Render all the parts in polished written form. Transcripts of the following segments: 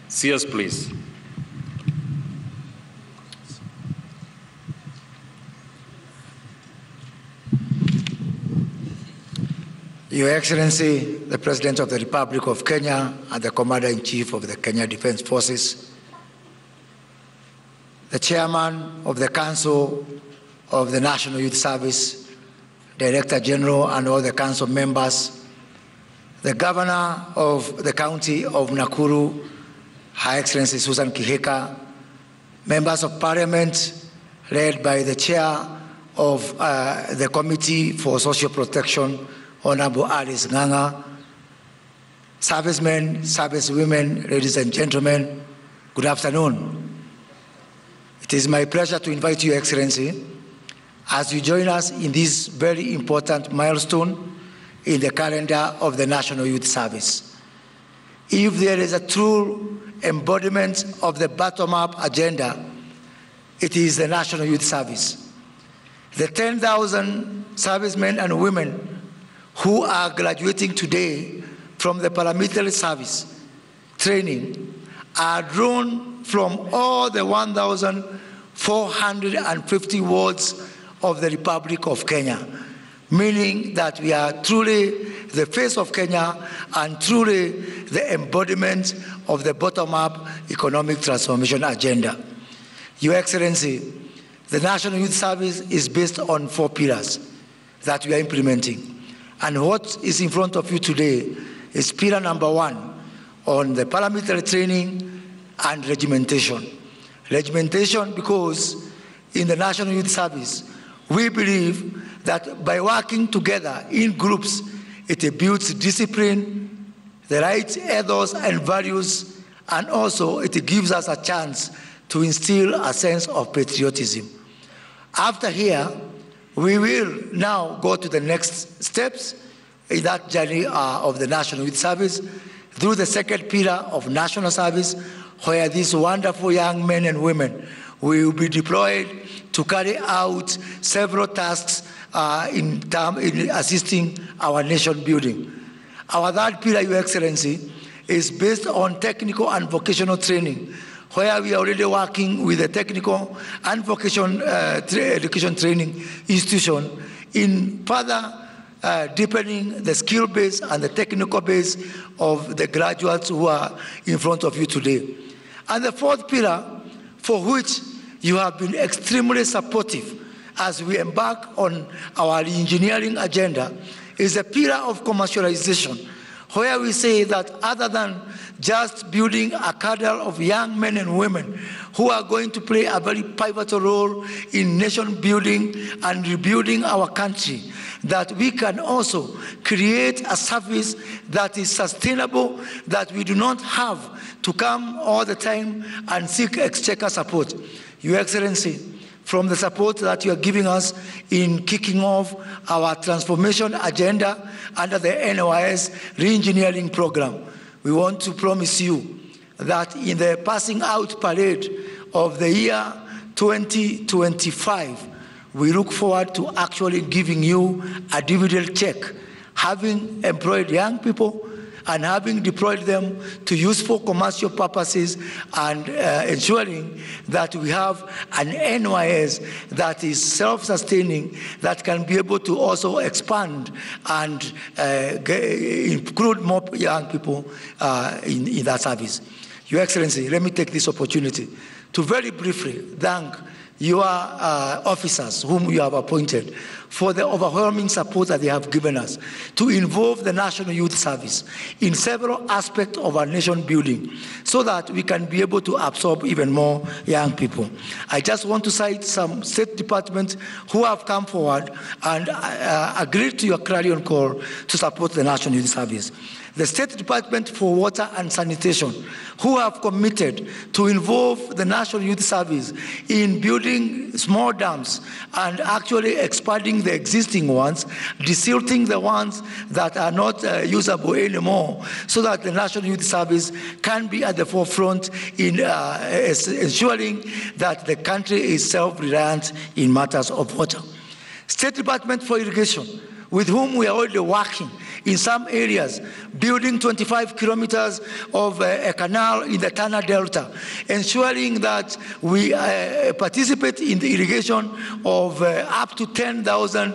CS, please. Your Excellency, the President of the Republic of Kenya and the Commander-in-Chief of the Kenya Defense Forces, the Chairman of the Council of the National Youth Service, Director General and all the Council members, the Governor of the County of Nakuru, Her Excellency Susan Kihika, members of Parliament led by the Chair of the Committee for Social Protection, Honorable Alice Nganga, servicemen, servicewomen, ladies and gentlemen, good afternoon. It is my pleasure to invite you, Excellency, as you join us in this very important milestone in the calendar of the National Youth Service. If there is a true embodiment of the bottom-up agenda, it is the National Youth Service. The 10,000 servicemen and women who are graduating today from the paramilitary service training are drawn from all the 1,450 wards of the Republic of Kenya, meaning that we are truly the face of Kenya and truly the embodiment of the bottom-up economic transformation agenda. Your Excellency, the National Youth Service is based on 4 pillars that we are implementing. And what is in front of you today is pillar number 1 on the paramilitary training and regimentation. Regimentation because in the National Youth Service, we believe that by working together in groups, it builds discipline, the right ethos and values, and also it gives us a chance to instill a sense of patriotism. After here, we will now go to the next steps in that journey of the National Youth Service through the second pillar of national service, where these wonderful young men and women will be deployed to carry out several tasks in assisting our nation building. Our third pillar, Your Excellency, is based on technical and vocational training, where we are already working with the technical and vocational education training institution in further deepening the skill base and the technical base of the graduates who are in front of you today. And the fourth pillar, for which you have been extremely supportive as we embark on our engineering agenda, is a pillar of commercialization, where we say that other than just building a cadre of young men and women who are going to play a very pivotal role in nation building and rebuilding our country, that we can also create a service that is sustainable, that we do not have to come all the time and seek exchequer support. Your Excellency, from the support that you are giving us in kicking off our transformation agenda under the NYS re-engineering program, we want to promise you that in the passing out parade of the year 2025, we look forward to actually giving you a dividend check, having employed young people and having deployed them to useful commercial purposes and ensuring that we have an NYS that is self-sustaining, that can be able to also expand and include more young people in that service. Your Excellency, let me take this opportunity to very briefly thank your officers whom you have appointed for the overwhelming support that they have given us to involve the National Youth Service in several aspects of our nation building so that we can be able to absorb even more young people. I just want to cite some state departments who have come forward and agreed to your clarion call to support the National Youth Service. The State Department for Water and Sanitation, who have committed to involve the National Youth Service in building small dams and actually expanding the existing ones, desilting the ones that are not usable anymore, so that the National Youth Service can be at the forefront in ensuring that the country is self-reliant in matters of water. State Department for Irrigation, with whom we are already working in some areas, building 25 kilometers of a canal in the Tana Delta, ensuring that we participate in the irrigation of up to 10,000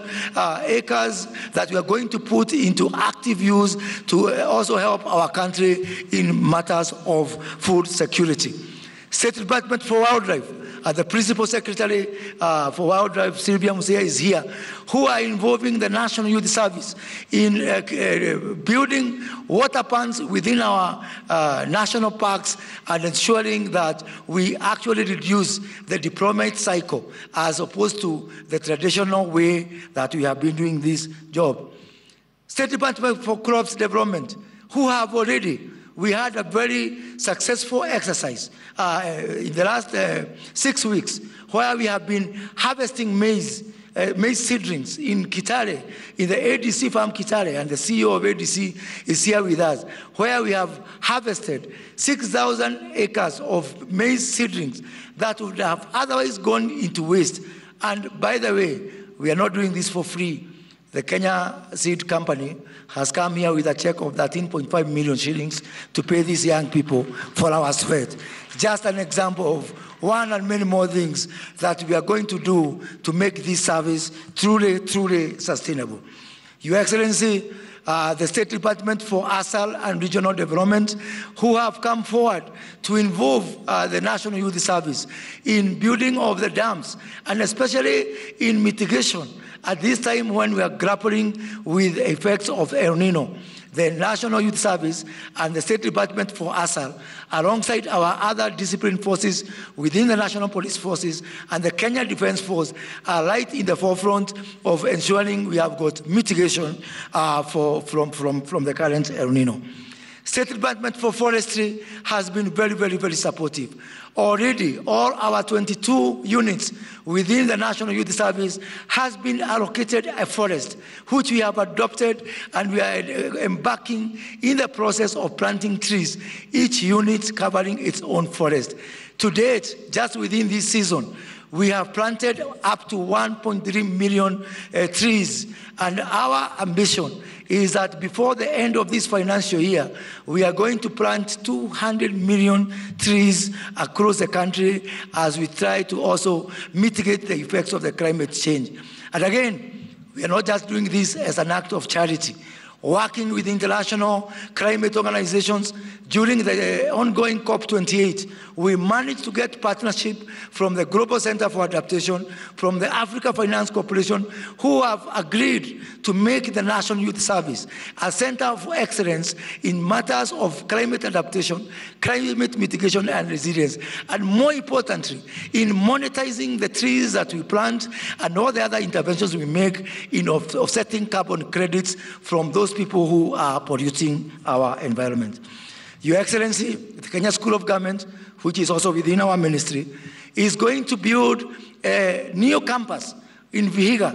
acres that we are going to put into active use to also help our country in matters of food security. State Department for Wildlife, the Principal Secretary for Wildlife, Sylvia Musia, is here, who are involving the National Youth Service in building water ponds within our national parks and ensuring that we actually reduce the deployment cycle as opposed to the traditional way that we have been doing this job. State Department for Crops Development, who have already, we had a very successful exercise in the last 6 weeks where we have been harvesting maize seedlings in Kitale, in the ADC farm Kitale, and the CEO of ADC is here with us, where we have harvested 6,000 acres of maize seedlings that would have otherwise gone into waste. And by the way, we are not doing this for free. The Kenya Seed Company has come here with a check of 13.5 million shillings to pay these young people for our sweat. Just an example of one and many more things that we are going to do to make this service truly, truly sustainable. Your Excellency, the State Department for ASAL and Regional Development, who have come forward to involve the National Youth Service in building of the dams, and especially in mitigation at this time when we are grappling with the effects of El Nino. The National Youth Service and the State Department for ASAL, alongside our other discipline forces within the National Police Forces and the Kenya Defense Force, are right in the forefront of ensuring we have got mitigation from the current El Nino. State Department for Forestry has been very, very, very supportive. Already, all our 22 units within the National Youth Service has been allocated a forest, which we have adopted, and we are embarking in the process of planting trees, each unit covering its own forest. To date, just within this season, we have planted up to 1.3 million trees, and our ambition is that before the end of this financial year, we are going to plant 200 million trees across the country as we try to also mitigate the effects of the climate change. And again, we are not just doing this as an act of charity. Working with international climate organizations, during the ongoing COP28, we managed to get partnership from the Global Center for Adaptation, from the Africa Finance Corporation, who have agreed to make the National Youth Service a center of excellence in matters of climate adaptation, climate mitigation and resilience, and more importantly, in monetizing the trees that we plant and all the other interventions we make in offsetting carbon credits from those people who are polluting our environment. Your Excellency, the Kenya School of Government, which is also within our ministry, is going to build a new campus in Vihiga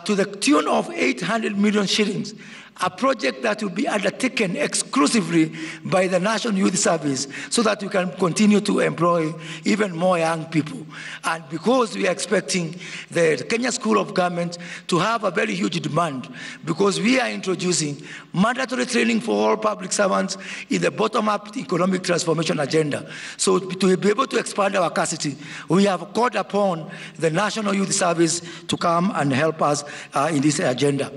to the tune of 800 million shillings, a project that will be undertaken exclusively by the National Youth Service so that we can continue to employ even more young people. And because we are expecting the Kenya School of Government to have a very huge demand, because we are introducing mandatory training for all public servants in the bottom-up economic transformation agenda. So to be able to expand our capacity, we have called upon the National Youth Service to come and help us in this agenda.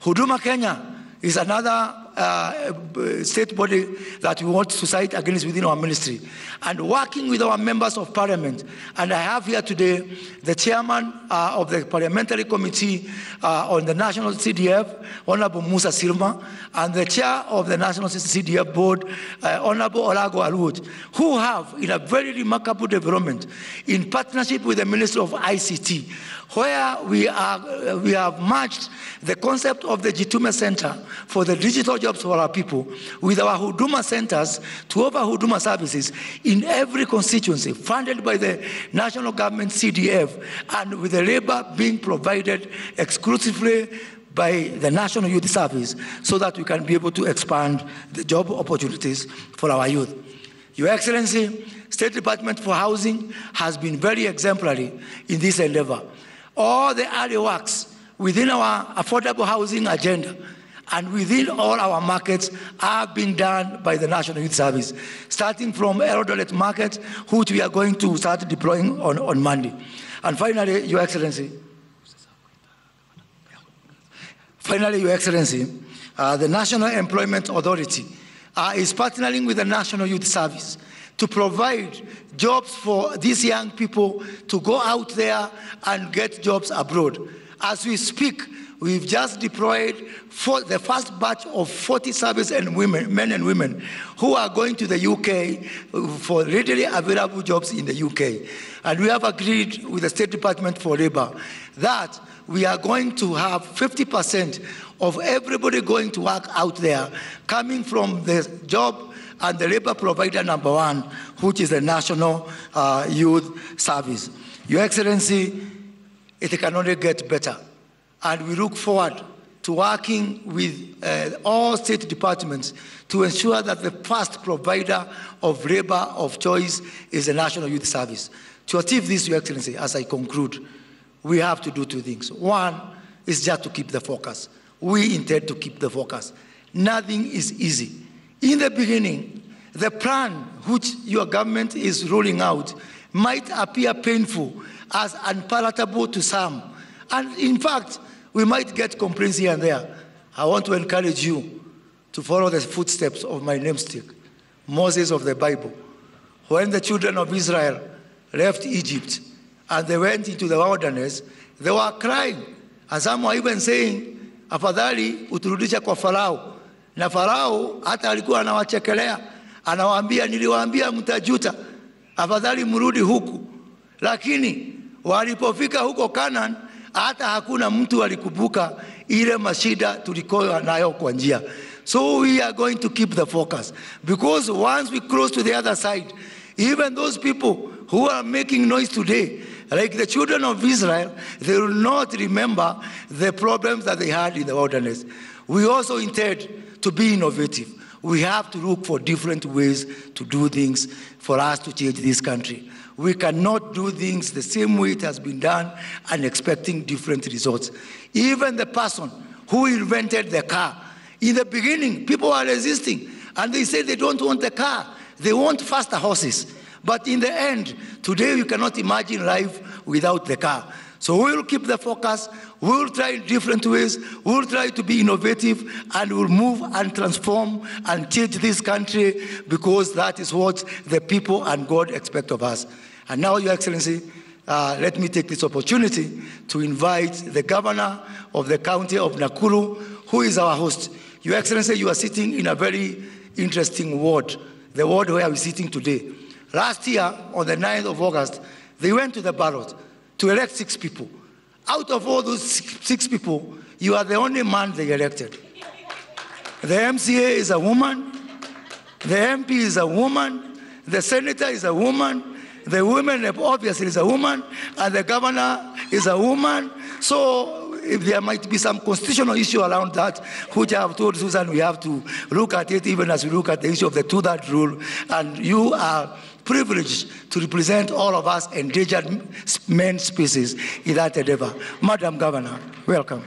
Huduma Kenya is another state body that we want to cite against within our ministry. And working with our members of parliament, and I have here today the chairman of the parliamentary committee on the National CDF, Honorable Musa Silma, and the chair of the National CDF board, Honorable Olago Aluot, who have, in a very remarkable development, in partnership with the Ministry of ICT, where we have merged the concept of the Jitume Center for the digital jobs for our people with our Huduma centers to offer Huduma services in every constituency, funded by the national government CDF, and with the labor being provided exclusively by the National Youth Service so that we can be able to expand the job opportunities for our youth. Your Excellency, State Department for Housing has been very exemplary in this endeavor. All the early works within our affordable housing agenda and within all our markets are being done by the National Youth Service, starting from Eldoret Market, which we are going to start deploying on Monday. And finally, Your Excellency, the National Employment Authority is partnering with the National Youth Service to provide jobs for these young people to go out there and get jobs abroad. As we speak, we've just deployed the first batch of 40 service and men and women who are going to the UK for readily available jobs in the UK. And we have agreed with the State Department for Labor that we are going to have 50% of everybody going to work out there coming from the job and the labor provider number one, which is the National Youth Service. Your Excellency, it can only get better. And we look forward to working with all state departments to ensure that the first provider of labor of choice is the National Youth Service. To achieve this, Your Excellency, as I conclude, we have to do two things. One is just to keep the focus. We intend to keep the focus. Nothing is easy. In the beginning, the plan which your government is rolling out might appear painful as unpalatable to some. And in fact, we might get complaints here and there. I want to encourage you to follow the footsteps of my namesake, Moses of the Bible. When the children of Israel left Egypt and they went into the wilderness, they were crying. And some were even saying, afadhali uturudisha kwa Farao. Na Farao hata alikuwa anawachekelea, anawaambia niliwaambia mtajuta, afadhali mrudi huku. Lakini walipofika huko Canaan, hata hakuna mtu alikubuka ile mashida tulikoa nayo kwa njia. So we are going to keep the focus, because once we cross to the other side, even those people who are making noise today, like the children of Israel, they will not remember the problems that they had in the wilderness. We also intend to be innovative. We have to look for different ways to do things for us to change this country. We cannot do things the same way it has been done and expecting different results. Even the person who invented the car, in the beginning, people are resisting, and they say they don't want the car. They want faster horses. But in the end, today we cannot imagine life without the car. So we will keep the focus, we will try in different ways, we will try to be innovative, and we will move and transform and change this country, because that is what the people and God expect of us. And now, Your Excellency, let me take this opportunity to invite the governor of the county of Nakuru, who is our host. Your Excellency, you are sitting in a very interesting ward, the ward where we're sitting today. Last year, on the 9th of August, they went to the ballot to elect 6 people. Out of all those 6 people, you are the only man they elected. The MCA is a woman, the MP is a woman, the senator is a woman, the woman obviously is a woman, and the governor is a woman. So if there might be some constitutional issue around that, which I have told Susan we have to look at it, even as we look at the issue of the 2-thirds rule, and you are privileged to represent all of us endangered men species in that endeavor. Madam Governor, welcome.